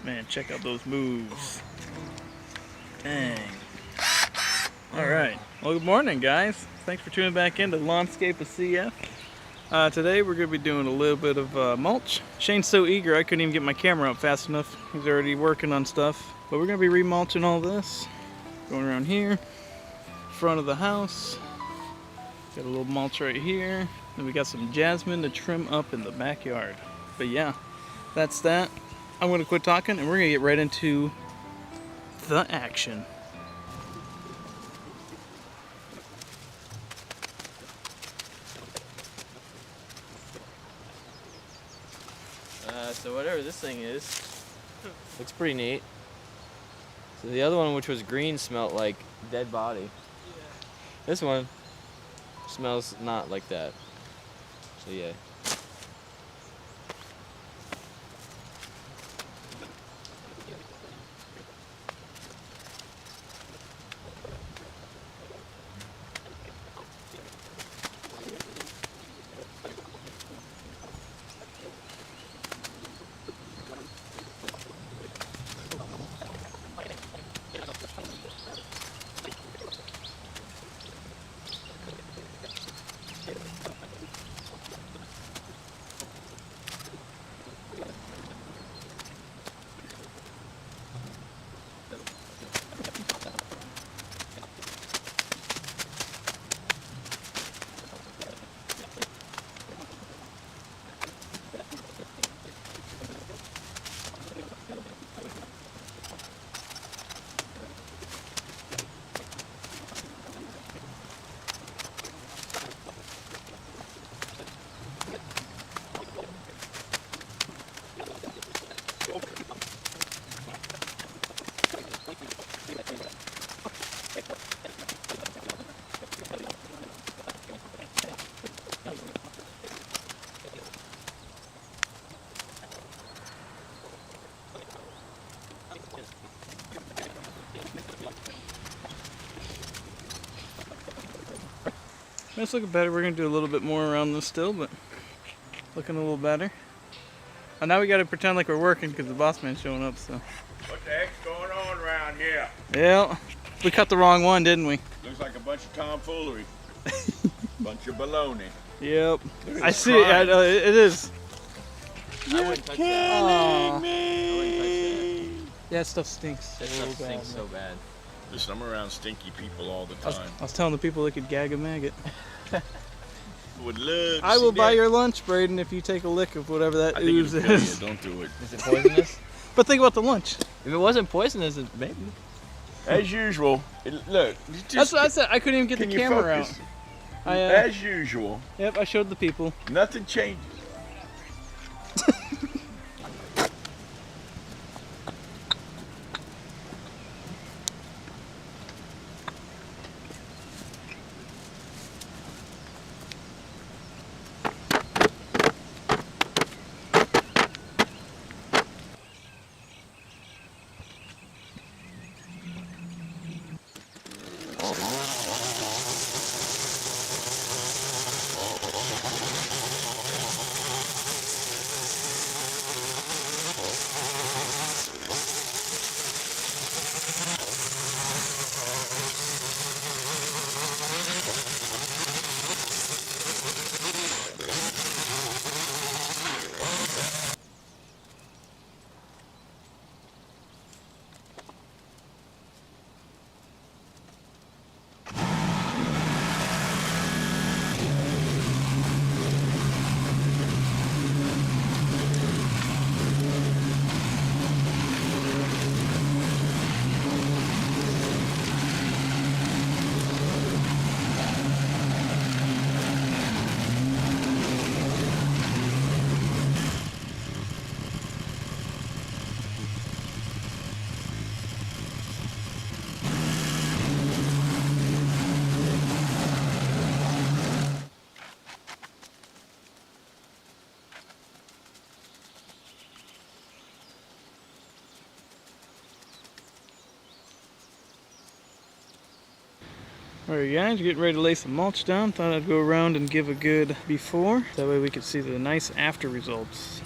Man, check out those moves. Dang. Alright, well good morning guys. Thanks for tuning back into Lawnscape of CF. Today we're going to be doing a little bit of mulch. Shane's so eager I couldn't even get my camera up fast enough. He's already working on stuff. But we're going to be remulching all this. Going around here, front of the house. Got a little mulch right here. Then we got some jasmine to trim up in the backyard. But yeah, that's that. I'm going to quit talking and we're going to get right into the action. So whatever this thing is, looks pretty neat. So the other one, which was green, smelled like dead body. Yeah. This one smells not like that. So yeah. It's looking better. We're going to do a little bit more around this still, but looking a little better. And now we got to pretend like we're working because the boss man's showing up, so. What the heck's going on around here? Yeah, we cut the wrong one, didn't we? Looks like a bunch of tomfoolery. Bunch of baloney. Yep. I see it. It is. I wouldn't touch that. Aww. I wouldn't touch Yeah, that stuff stinks. that. That stuff stinks so bad. Listen, I'm around stinky people all the time. I was telling the people they could gag a maggot. Would love to I will see buy that. your lunch, Braden, if you take a lick of whatever that I think ooze it'll kill is. you. Don't do it. Is it poisonous? But think about the lunch. If it wasn't poisonous, then maybe. As usual, look. That's what I said. I couldn't even get the Can you camera focus? out. As usual, Yep, I showed the people. nothing changes. Alright guys, getting ready to lay some mulch down. Thought I'd go around and give a good before. That way we could see the nice after results.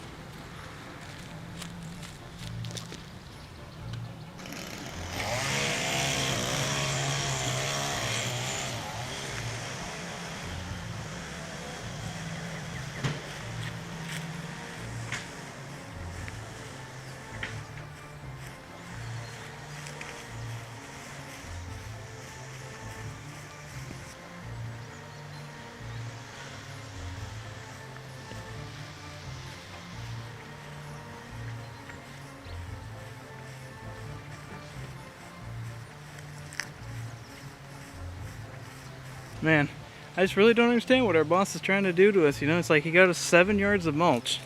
Man, I just really don't understand what our boss is trying to do to us, you know? It's like he got us 7 yards of mulch.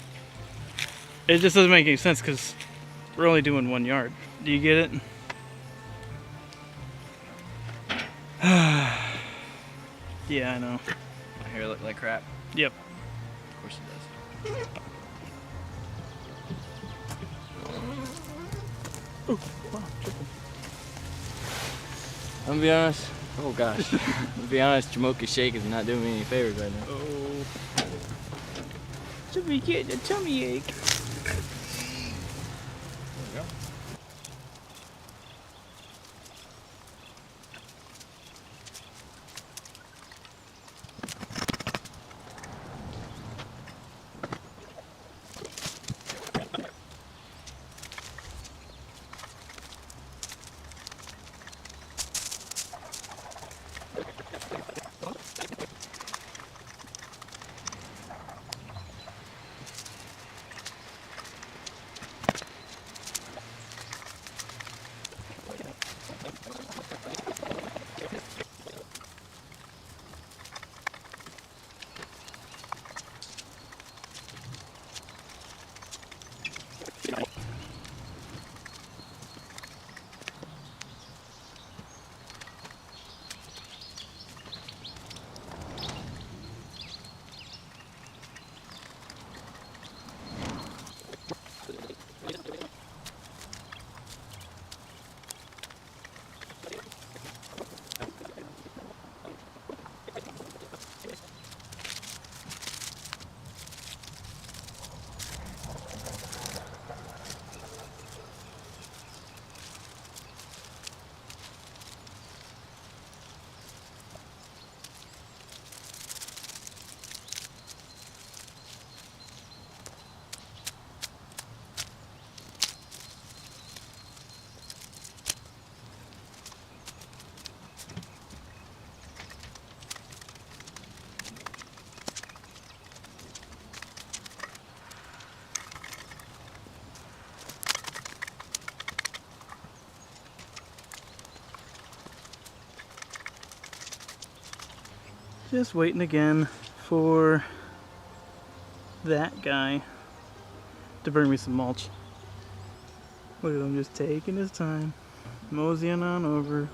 It just doesn't make any sense because we're only doing 1 yard. Do you get it? Yeah, I know. My hair look like crap. Yep. Of course it does. Oh, wow, tripping. I'm gonna be honest. Oh gosh. I'm gonna be honest, Jamoka Shake is not doing me any favors right now. Oh. Should be getting a tummy ache. There we go. Just waiting again for that guy to bring me some mulch. Look at him just taking his time, moseying on over,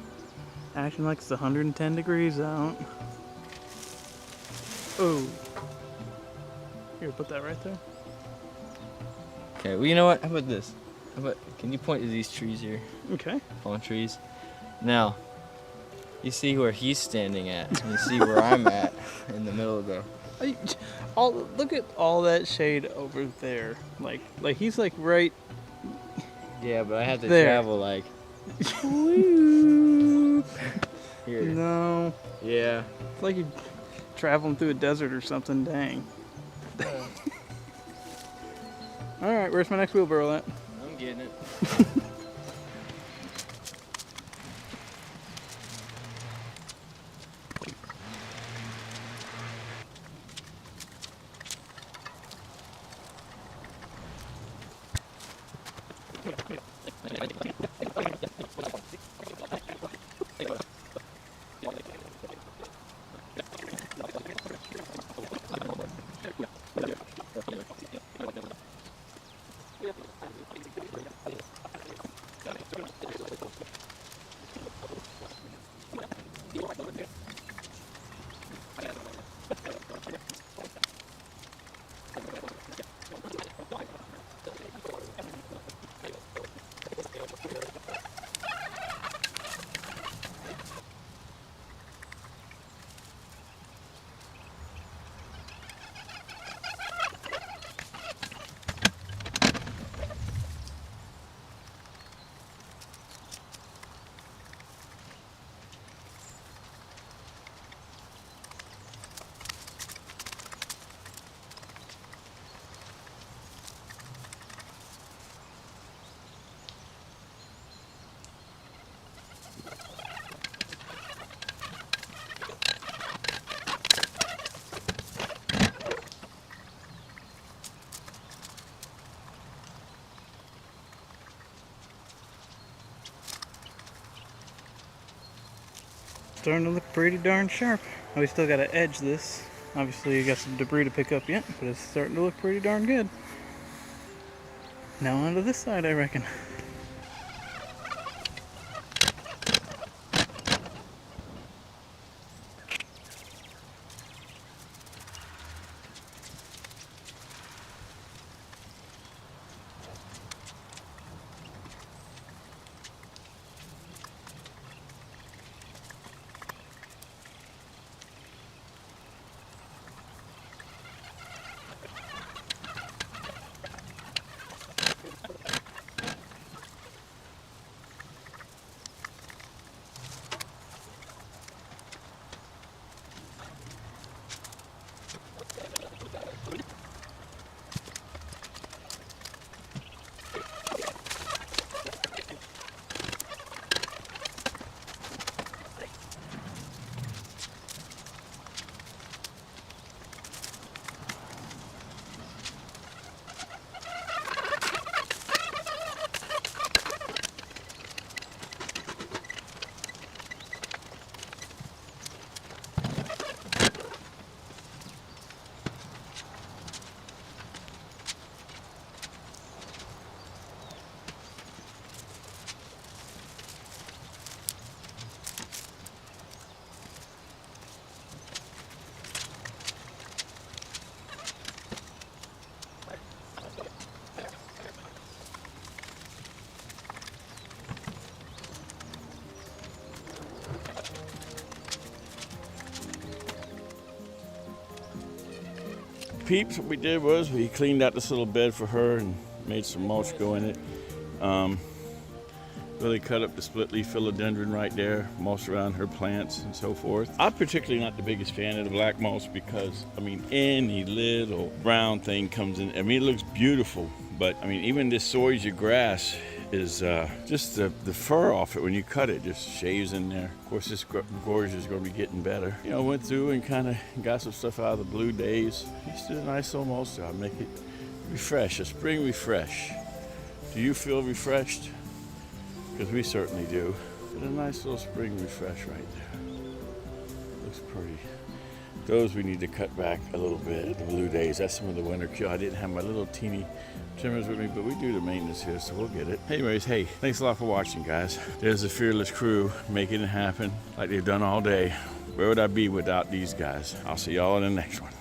acting like it's 110 degrees out. Oh. Here, put that right there. Okay, well you know what? How about this? How about, can you point to these trees here? Okay. Palm trees. Now, you see where he's standing at, and you see where I'm at in the middle of the... Look at all that shade over there. Like he's like right Yeah, but I have to there. travel like... Here. No. Yeah. It's like you're traveling through a desert or something, dang. Alright, where's my next wheelbarrow at? I'm getting it. Starting to look pretty darn sharp. We still got to edge this. Obviously, you got some debris to pick up yet, but it's starting to look pretty darn good. Now onto this side, I reckon. Peeps, what we did was we cleaned out this little bed for her and made some mulch go in it. Really cut up the split leaf philodendron right there, mulch around her plants and so forth. I'm particularly not the biggest fan of the black mulch because, I mean, any little brown thing comes in. I mean, it looks beautiful, but I mean, even this zoysia grass is just the fur off it when you cut it just shaves in there. Of course, this gorge is going to be getting better. You know, went through and kind of got some stuff out of the blue days. Just did a nice little mulch job, make it refresh, a spring refresh. Do you feel refreshed? Because we certainly do. Did a nice little spring refresh right there. Looks pretty. Those we need to cut back a little bit, the blue days. That's some of the winter kill. I didn't have my little teeny trimmers with me, but we do the maintenance here, so we'll get it. Anyways, hey, thanks a lot for watching, guys. There's the fearless crew making it happen like they've done all day. Where would I be without these guys? I'll see y'all in the next one.